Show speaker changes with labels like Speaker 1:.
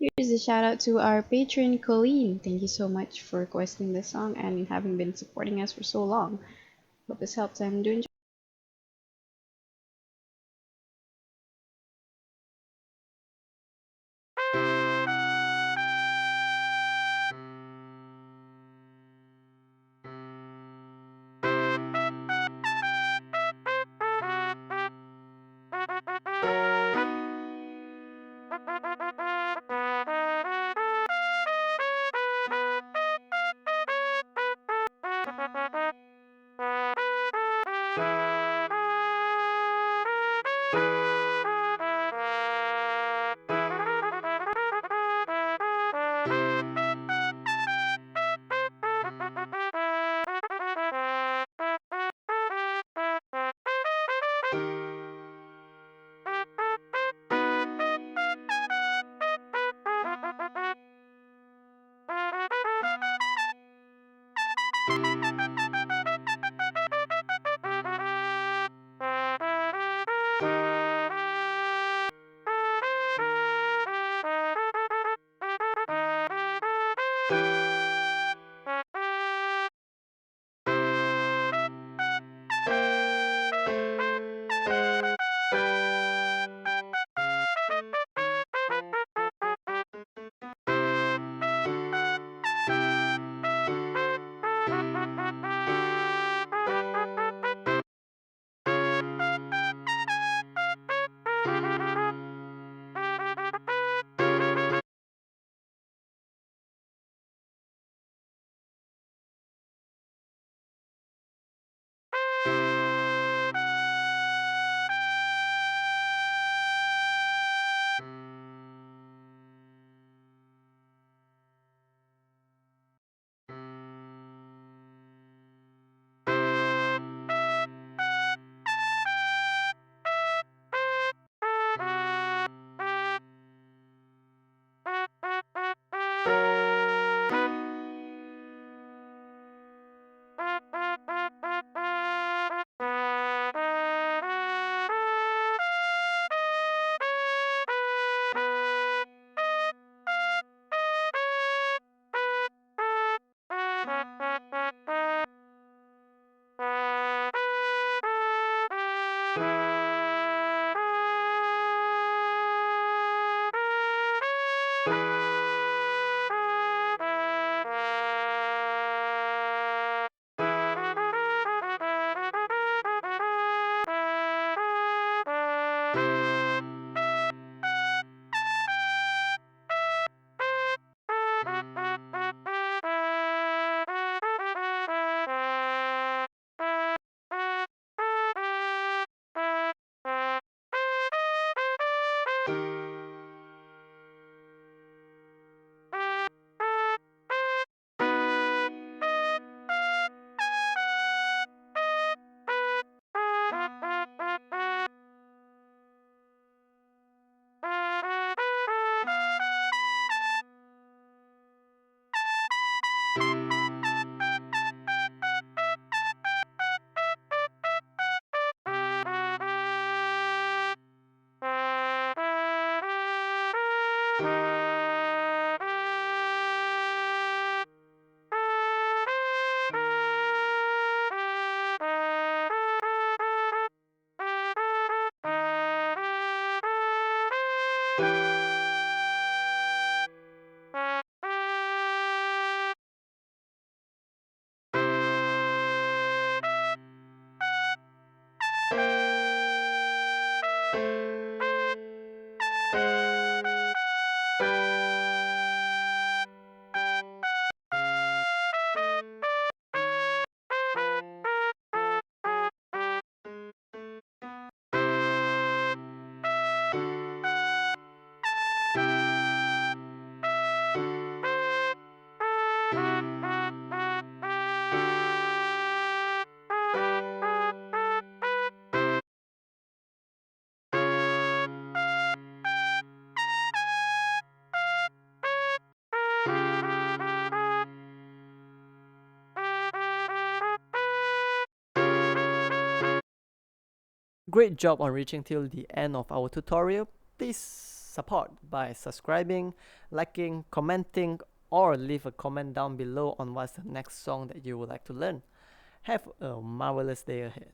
Speaker 1: Here's a shout out to our patron Colleen. Thank you so much for requesting this song and having been supporting us for so long. Hope this helps and do enjoy.
Speaker 2: Great job on reaching till the end of our tutorial. Please support by subscribing, liking, commenting, or leave a comment down below on what's the next song that you would like to learn. Have a marvelous day ahead.